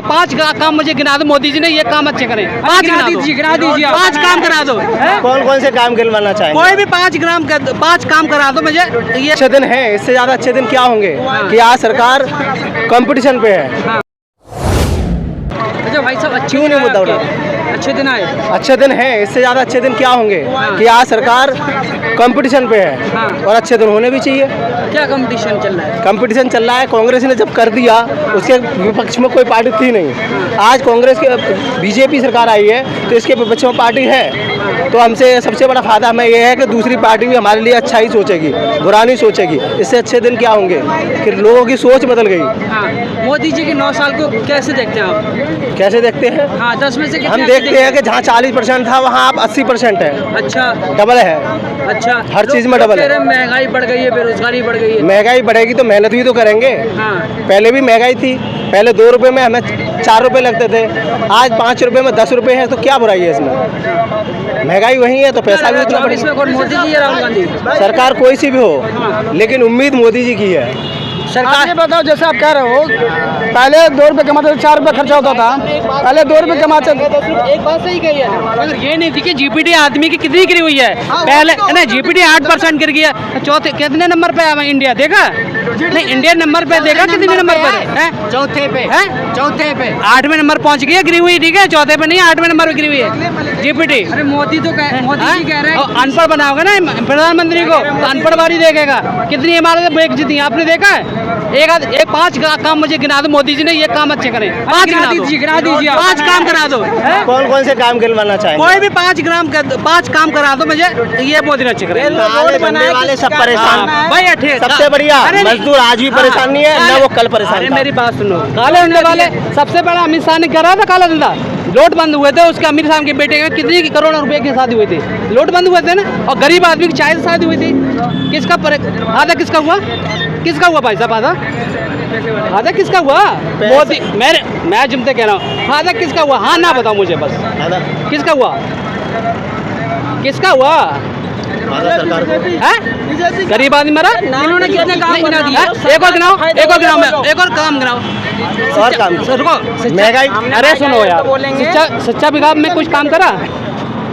5 काम मुझे गिना दो, मोदी जी ने ये काम अच्छे करें, 5 गिना दीजिए, 5 काम करा दो। कौन कौन से काम गिनवाना चाहेंगे? कोई भी 5 काम करा दो मुझे। ये अच्छे दिन है, इससे ज्यादा अच्छे दिन क्या होंगे कि आज सरकार कंपटीशन पे है। अच्छा भाई साहब, क्यों नहीं मुद्दा उठा? अच्छे दिन आए, अच्छे दिन है, इससे ज्यादा अच्छे दिन क्या होंगे कि आज सरकार कंपटीशन पे है और अच्छे दिन होने भी चाहिए। क्या कंपटीशन चल रहा है? कंपटीशन चल रहा है, कांग्रेस ने जब कर दिया उसके विपक्ष में कोई पार्टी थी नहीं। आज कांग्रेस के बीजेपी सरकार आई है तो इसके विपक्ष में पार्टी है, तो हमसे सबसे बड़ा फायदा हमें यह है कि दूसरी पार्टी भी हमारे लिए अच्छा ही सोचेगी, बुरा नहीं सोचेगी। इससे अच्छे दिन क्या होंगे कि लोगों की सोच बदल गई। मोदी जी के 9 साल को कैसे देखते हैं आप? कैसे देखते हैं? हाँ, 10 में से हम देखते हैं कि जहाँ 40% था वहाँ अब 80% है। अच्छा, डबल है। अच्छा, हर चीज में डबल है। महंगाई बढ़ गई है, बेरोजगारी बढ़ गई है। महंगाई बढ़ेगी तो मेहनत भी तो करेंगे। हाँ। पहले भी महंगाई थी, पहले 2 रुपए में हमें 4 रुपए लगते थे, आज 5 रुपए में 10 रुपए है, तो क्या बुराई है इसमें? महंगाई वही है तो पैसा भी उतना बढ़ेगा। इसमें कौन, मोदी जी या राहुल गांधी? सरकार कोई सी भी हो, लेकिन उम्मीद मोदी जी की है। सरकार, ये बताओ, जैसे आप कह रहे हो पहले 2 रुपए कमाते थे, 4 रुपए खर्चा होता था, पहले 2 रुपए कमाते थे। एक बात सही कही है, अगर ये नहीं थी कि जीपीटी आदमी की कितनी गिरी हुई है, पहले नहीं जीपीटी 8% गिर गया, चौथे कितने नंबर पे है इंडिया? देखा नहीं, इंडियन नंबर पे देखा कितने नंबर पर है? चौथे पे है, चौथे पे 8वें नंबर पहुंच गई है, गिरी हुई, ठीक है, चौथे पे नहीं, 8वें नंबर पे गिरी हुई है जीपीटी। अरे मोदी तो मोदी जी कह रहे हैं अनपढ़ बनाओगे ना प्रधानमंत्री को, तो अनपढ़ वाली देखेगा। कितनी इमारतें बेच दी आपने देखा है? एक 5 काम मुझे गिना दो, मोदी जी ने ये काम अच्छे करें, 5 गिना दीजिए, 5 काम करा दो। कौन कौन से काम गिनवाना चाहेंगे? कोई भी 5 काम करा दो मुझे, ये मोदी ने अच्छे करें। बनने वाले सब परेशान भाई ठीक, सबसे बढ़िया मजदूर आज भी परेशान नहीं है, ना वो कल परेशान था। मेरी बात सुनो, काले धंधे वाले सबसे बड़ा अमित शाह ने करा था काला धंधा। नोट बंद हुए थे, उसके अमीर साहब के बेटे के कितनी करोड़ों रुपए की शादी हुई थी, नोट बंद हुए थे ना, और गरीब आदमी की चाय से शादी हुई थी। किसका आधा किसका हुआ? किसका हुआ भाई साहब? आधा किसका हुआ? मोदी, मैं जुमते कह रहा हूँ, आधा किसका हुआ? हाँ ना बताओ मुझे बस, किसका हुआ? किसका हुआ? सरकार को। गरीब आदमी मरा, इन्होंने कितने काम बना दिया? एक और गिनाओ, एक और काम गिनाओ। और काम महंगाई। अरे सुनो यार, शिक्षा विभाग में कुछ काम करा?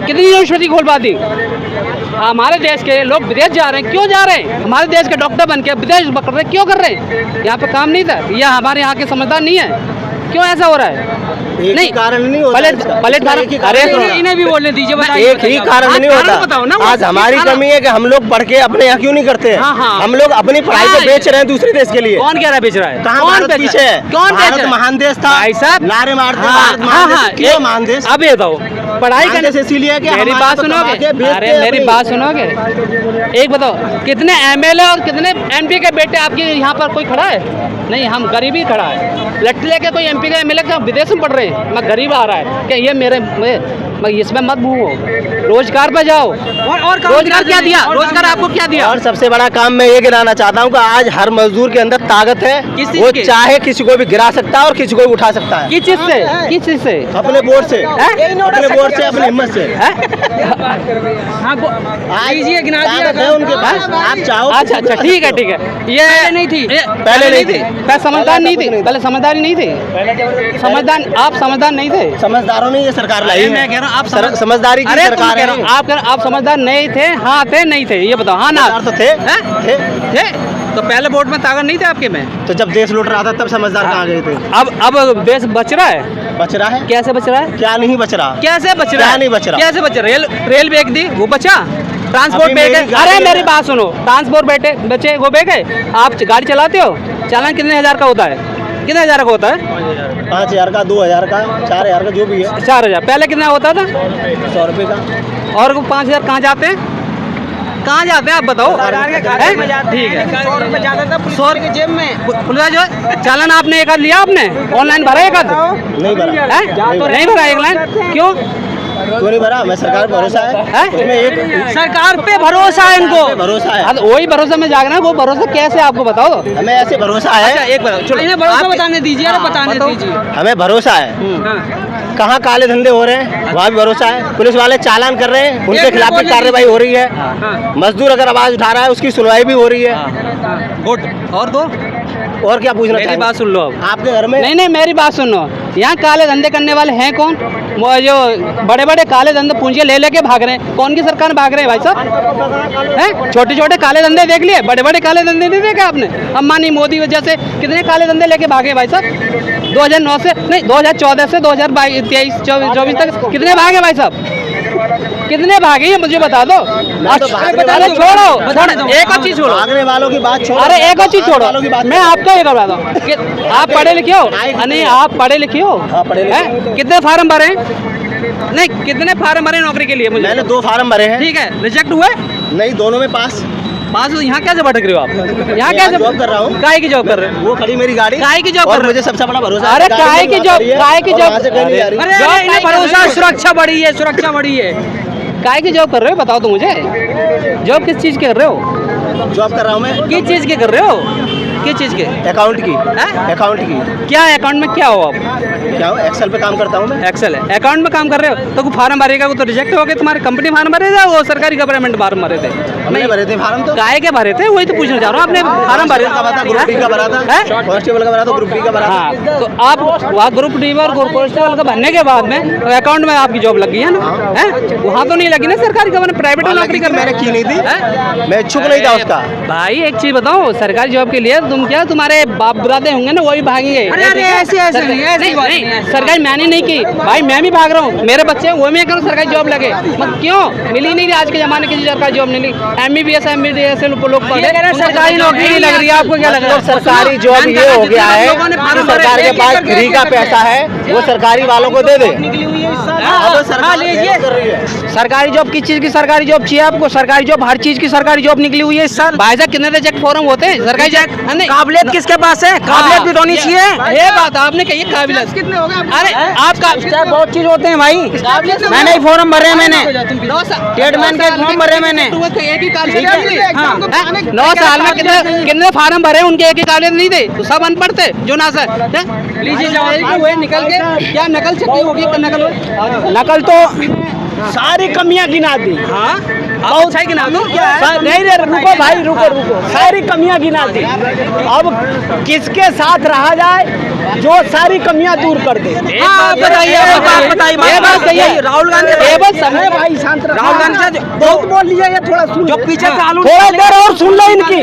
कितनी यूनिवर्सिटी खोलवा दी? हमारे देश के लोग विदेश जा रहे हैं, क्यों जा रहे हैं? हमारे देश के डॉक्टर बन के विदेश कर रहे हैं, क्यों कर रहे हैं? यहाँ पे काम नहीं था, या हमारे यहाँ के समझदार नहीं है? क्यों ऐसा हो रहा है? नहीं कारण नहीं होता, पलट अरे इन्हें भी बोलने दीजिए, एक ही कारण नहीं होता। आज हमारी कमी है कि हम लोग पढ़ के अपने यहाँ क्यों नहीं करते हैं? हम लोग अपनी पढ़ाई को बेच रहे हैं दूसरे देश के लिए। कौन कह रहा है बेच रहा है? कहाँ भारत पीछे है? कौन भारत महान देश था भाई साहब, नारे मारते क्यों महान देश? अब ये बताओ, पढ़ाई करने से इसीलिए मेरी बात सुनोगे? अरे मेरी बात सुनोगे? एक बताओ, कितने एमएलए और कितने एमपी के बेटे आपके यहाँ पर कोई खड़ा है? नहीं, हम गरीबी खड़ा है। लट लेके कोई एमपी का एमएलए का विदेश में पढ़ रहे हैं, मैं गरीब आ रहा है क्या? ये मेरे मैं इसमें मत भूलो, रोजगार पे जाओ। और रोजगार क्या दिया? रोजगार आपको क्या दिया? और सबसे बड़ा काम मैं ये गिनाना चाहता हूँ कि आज हर मजदूर के अंदर ताकत है, वो चाहे किसी को भी गिरा सकता है और किसी को भी उठा सकता है। किस चीज से? किस चीज से? अपने बोर्ड से, अपने बोर्ड से, अपनी हिम्मत से। है उनके पास, आप चाहो। अच्छा, ठीक है, ये नहीं थी, पहले नहीं थी, पहले समझदार नहीं थी, पहले समझदारी नहीं थी, समझदार, आप समझदार नहीं थे। समझदारों ने ये सरकार लाई है। मैं कह रहा हूँ आप समझदारी की सरकार है। आप समझदार नहीं थे? हाँ थे, नहीं थे? ये बताओ। हाँ ना तो थे तो पहले वोट में ताकत नहीं थे आपके में? तो जब देश लूट रहा था तब समझदार कहाँ गए थे? अब देश बच रहा है। बच रहा है? कैसे बच रहा है? क्या नहीं बच रहा? कैसे बच रहा क्या है? नहीं बच रहा? कैसे बच रहा? रेल बेच दी, वो बचा। ट्रांसपोर्ट अरे मेरी बात सुनो, ट्रांसपोर्ट बचे, वो बेच गए। आप गाड़ी चलाते हो, चालान कितने हजार का होता है? कितने हजार का होता है? 5000 का, 2000 का, 4000 का, जो भी है। 4000। पहले कितना होता था? 100 रुपये का। और 5000 कहाँ जाते हैं? कहाँ जाते हैं आप बताओ? ठीक है, 100 रुपए जाता था 100 के जेब में। पुलिस जो चालान आपने एक आध लिया, आपने ऑनलाइन भरा एक आध? नहीं भरा। नहीं भरा एक लाइन? क्यों नहीं भरा? मैं सरकार पे भरोसा है। सरकार पे भरोसा है इनको, भरोसा है। वही भरोसा में जागना। वो भरोसा कैसे आपको बताओ? हमें ऐसे भरोसा है। एक बार चलो भरोसा बताने दीजिए, बताने दीजिए। हमें भरोसा है। कहाँ काले धंधे हो रहे हैं वहाँ भी भरोसा है। पुलिस वाले चालान कर रहे हैं, उनके खिलाफ भी कार्रवाई हो रही है। मजदूर अगर आवाज उठा रहा है उसकी सुनवाई भी हो रही है। गुड। और दो और क्या पूछना मेरी चाहेंगे? बात सुन लो अब। आपके घर में नहीं नहीं, मेरी बात सुनो। यहाँ काले धंधे करने वाले हैं कौन? वो जो बड़े बड़े काले धंधे पूंजी ले लेके भाग रहे हैं, कौन की सरकार में भाग रहे हैं भाई साहब? हैं? छोटे छोटे काले धंधे देख लिए, बड़े बड़े काले धंधे नहीं देखे आपने? अंबानी मोदी वजह से कितने काले धंधे लेके भागे भाई साहब? 2009 से नहीं, 2014 से 2023 24 तक कितने भागे भाई साहब? कितने भागे ये मुझे बता दो। अरे छोड़ो, एक और चीज छोड़ो, भागने वालों की बात छोड़ो। अरे एक और चीज छोड़ो, वालों की बात मैं आपका ये करवाता हूँ कि आप पढ़े लिखे हो? नहीं, आप पढ़े लिखे हो? हाँ, पढ़े लिखे। हैं? कितने फार्म भरे हैं? नहीं, कितने फार्म भरे नौकरी के लिए? मुझे मैंने 2 फार्म भरे हैं। ठीक है, रिजेक्ट हुए? नहीं, दोनों में पास। यहाँ कैसे भटक रहे हो आप? यहाँ कैसे जॉब कर रहा हूँ। काहे की जॉब कर रहे हो? वो खड़ी मेरी गाड़ी, काहे की जॉब और कर रहे हो? मुझे सबसे बड़ा भरोसा है अरे गाड़ी काहे की मेरी जॉब, आ रही है, काहे की और जॉब? वहाँ से कहीं नहीं आ रही। अरे अरे इन्हें भरोसा, सुरक्षा बड़ी है, सुरक्षा बड़ी है। काहे की जॉब कर रहे हो बताओ तो मुझे। जॉब किस चीज के कर रहे हो? जॉब कर रहा हूँ मैं। किस चीज के कर रहे हो? किस चीज के? अकाउंट की। हैं? अकाउंट की। क्या अकाउंट में क्या हो आप? क्या हो? एक्सेल पे काम करता हूँ मैं। एक्सेल है, अकाउंट में काम कर रहे हो तो फार्म भरेगा, वो तो रिजेक्ट हो गए। तुम्हारे कंपनी फार्म भरे थे, वो सरकारी गवर्नमेंट फार्म भरे थे? हमने भरे थे फार्म। तो काहे के भरे थे वही तो पूछना चाह रहा हूँ। आपने फार्म भरे था, ग्रुप डी का भरा था, हैं? कांस्टेबल का भरा था, ग्रुप डी का भरा था। हाँ, तो आप वहाँ ग्रुप डी और कांस्टेबल का भरने के बाद में अकाउंट में आपकी जॉब लगी है ना? है वहाँ तो नहीं लगी ना सरकारी गवर्नमेंट, प्राइवेट में नौकरी कर। मैंने की नहीं थी, हैं? मैं इच्छुक नहीं था उसका। भाई एक चीज बताओ, सरकारी जॉब के लिए तुम क्या, तुम्हारे बाप बुरादे होंगे ना, वही भागेंगे। अरे ऐसे नहीं, सरकारी मैंने नहीं की भाई, मैं भी भाग रहा हूँ, मेरे बच्चे वो मैं करूँ सरकारी जॉब लगे। मत क्यों मिली नहीं रही आज के जमाने की सरकारी जॉब? मिली MBBS MBBS लोग पढ़े, सरकारी नौकरी नहीं लग रही है। आपको क्या लग रहा है? सरकारी जॉब ये हो गया है कि सरकार के पास फ्री का पैसा है, वो सरकारी वालों को दे दे। अब सरकार कर रही है। सरकारी जॉब किस चीज की सरकारी जॉब चाहिए आपको? सरकारी जॉब, हर चीज की सरकारी जॉब निकली हुई है इस साल। भाई साहब कितने रिजेक्ट फॉर्म होते हैं सरकारी जॉब? काबिलियत किसके पास है? काबिलियत भी तो होनी चाहिए। ये बात आपने कही, काबिलियत कितने हो गए? अरे आपका बहुत चीज होते हैं भाई। मैंने ही फॉर्म भरे हैं, मैंने ट्रेडमैन के फॉर्म भरे मैंने। एक ही हाँ। 9 साल में कितने फार्म भरे उनके एक ही काबिलियत नहीं थे, तो सब अनपढ़ थे जो ना सर। लीजिए जवाब निकल के क्या नकल चक्की होगी? नकल तो सारी कमियां गिना दी। हाँ बहुत सही गिना दो। नहीं रे, रुको भाई, रुको। सारी कमियां गिना दी। अब किसके साथ रहा जाए जो सारी कमियां दूर कर दे? बताइए, ये बात सही है। राहुल गांधी केवल समय भाई शांत रहो। राहुल गांधी से बहुत बोल लिया, ये थोड़ा सुन जो पीछे से आलू थोड़ा देर और सुन ले इनकी,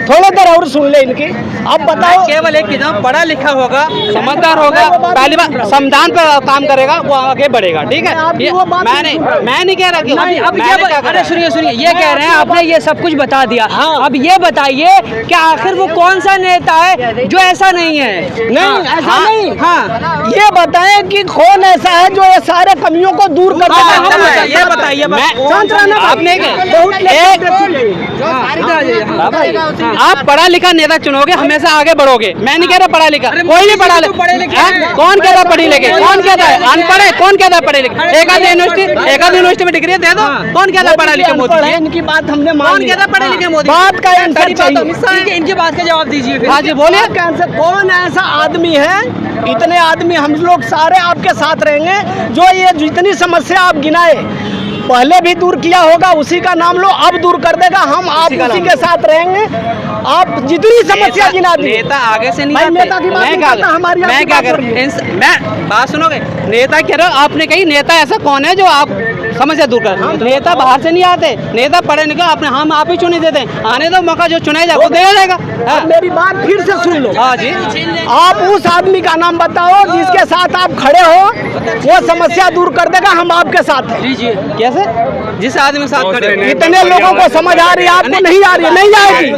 थोड़ा देर और सुन ले इनकी। अब बताओ, केवल एक किसान पढ़ा लिखा होगा, समझदार होगा, पहली बार संविधान पर काम करेगा, वो आगे बढ़ेगा। ठीक है, मैं नहीं कह रहा कि अरे सुनिए, ये कह रहे हैं आपने ये सब कुछ बता दिया। अब ये बताइए कि आखिर वो कौन सा नेता है जो ऐसा नहीं है? नहीं ऐसा नहीं। हाँ, ये बताएं कि कौन ऐसा है जो ये सारे कमियों को दूर कर देगा? ये बताइए। शांत रहना आपने आप पढ़ा लिखा नेता चुनोगे, हमेशा आगे बढ़ोगे। मैं नहीं कह रहा पढ़ा लिखा, कोई भी पढ़ा लिखा। कौन कहता पढ़ी लिखे? कौन कहता है अनपढ़ है? कौन कहता है पढ़े लिखे? एक आध यूनिवर्सिटी में डिग्री दे दो। कौन कहता है पढ़ा लिखा मोदी जी? इनकी बात हमने कौन कहता है पढ़े लिखे मोदी? बात का आंसर चाहिए। इनकी बात का जवाब दीजिए। हाँ जी बोलिए। कौन ऐसा आदमी है, इतने आदमी हम लोग सारे आपके साथ रहेंगे, जो ये जितनी समस्या आप गिनाए पहले भी दूर किया होगा, उसी का नाम लो, अब दूर कर देगा। हम आप उसी के साथ रहेंगे। आप जितनी समस्या गिना दी, नेता आगे से नहीं भाई आते। नेता की बात नहीं करता, हमारी मैं क्या कर मैं बात सुनोगे? नेता कह रहे हो, आपने कही नेता ऐसा कौन है जो आप समस्या दूर कर? नेता बाहर से नहीं आते, नेता पढ़े निकल अपने, हम आप ही चुने देते हैं। आने दो मौका, जो चुना जाए वो दिया जाएगा। अब मेरी बात फिर से सुन लो। हाँ जी, आप उस आदमी का नाम बताओ जिसके साथ आप खड़े हो, वो समस्या दूर कर देगा। हम आपके साथ हैं। लीजिए। कैसे? जिस आदमी के साथ खड़े हो। इतने लोगों को समझ आ रही है, आपको नहीं आ रही है? नहीं आएगी।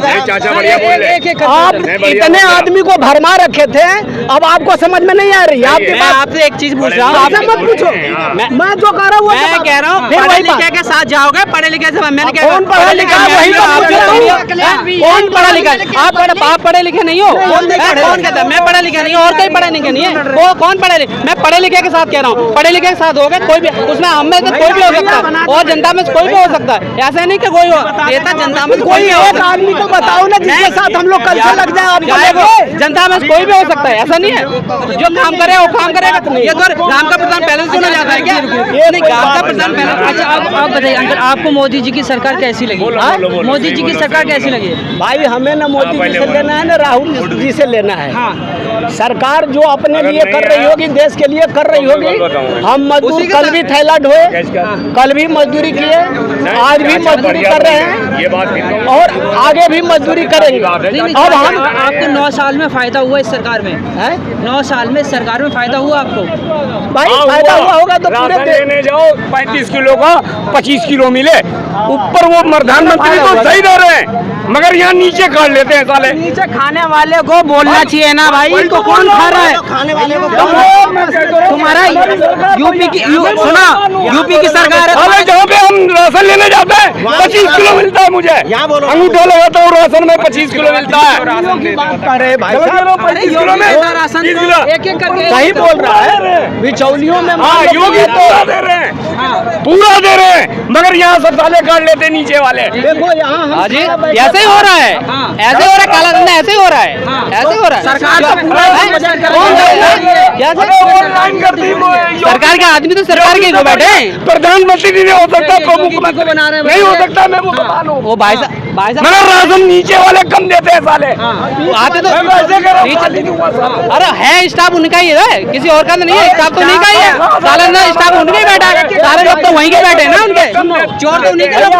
आप इतने आदमी को भरमा रखे थे, अब आपको समझ में नहीं आ रही। आपके मैं आपसे एक चीज पूछ रहा हूँ, आपसे मत पूछो। मैं जो कह रहा हूँ मैं कह रहा हूँ, पढ़े लिखे के साथ जाओगे, पढ़े लिखे से मैंने क्या कौन पढ़ा लिखा है? वही तो पूछ रहा हूँ। कौन पढ़ा लिखा है? आप पढ़े लिखे नहीं हो। कौन कहता है मैं पढ़ा लिखा नहीं हूँ? और कहीं पढ़ा लिखा नहीं है। वो कौन पढ़े लिखे? मैं पढ़े लिखे के साथ कह रहा हूँ, पढ़े लिखे के साथ हो गए, कोई भी उसमें हम में से कोई भी हो सकता है। और जनता में कोई भी हो सकता है, ऐसा नहीं कि कोई नेता जनता में कोई एक आदमी को बताओ ना जिसके साथ हम लोग कल से लग जाए आपको लेके। जनता में कोई भी हो सकता है, ऐसा नहीं है। जो काम करे वो काम करेगा। ये तो गांव का प्रधान बैलेंस होना जाता है क्या? ये नहीं, गांव का प्रधान बैलेंस। अच्छा आप बताइए अंकल, आपको मोदी जी की सरकार कैसी लगी? मोदी जी की सरकार कैसी लगी? भाई हमें ना मोदी जी से लेना है ना राहुल जी से लेना है। सरकार जो अपने लिए कर रही होगी, देश के लिए कर रही होगी। हम मजदूर कल भी थैला ढोए, कल भी मजदूरी किए, आज भी मजदूरी कर रहे हैं और आगे भी मजदूरी करेंगे। अब हम आपको 9 साल में फायदा हुआ इस सरकार में? 9 साल में इस सरकार में फायदा हुआ आपको? भाई फायदा हुआ होगा तो पूरे लेने जाओ 35 किलो का 25 किलो मिले, ऊपर वो प्रधानमंत्री तो सही दे रहे हैं, मगर यहाँ नीचे काट लेते हैं साले। नीचे खाने वाले को बोलना चाहिए ना भाई, इनको कौन खा रहा है? खाने वाले को तुम्हारा यूपी की सुना, यूपी की सरकार है। अरे जहाँ पे हम राशन लेने जाते हैं 25 किलो मिलता है मुझे, अंगूठा लगाता हूँ राशन में 25 किलो मिलता है। अरे भाई 25 किलो में राशन 30 किलो एक एक करके सही बोल रहा है। बिचौलियों में हाँ योगी पूरा दे रहे हैं, पूरा दे रहे हैं, मगर यहाँ सब साले काट लेते हैं नीचे वाले। देखो यहाँ हम जी ऐसे ही हो रहा है, ऐसे हो रहा है, काला धंधा ऐसे ही हो रहा है, ऐसे ही हो रहा है। सरकार तो पूरा ऑनलाइन करती सरकार के आदमी तो सरकार के को बैठे हैं। प्रधानमंत्री नहीं हो सकता तो मुख्यमंत्री नहीं हो सकता, मैं वो बता दूं। वो भाई साहब मगर राशन नीचे वाले कम देते हैं साले, आते तो मैं वैसे कह रहा हूं, नीचे- खाली दूंगा साले। अरे है स्टाफ उनका ही है, किसी और का तो नहीं है। स्टाफ तो नहीं का ही है, साला ना स्टाफ उनका ही बैठा है, सारे लोग तो वहीं के बैठे हैं ना, उनके चोर तो उन्हीं के लोग।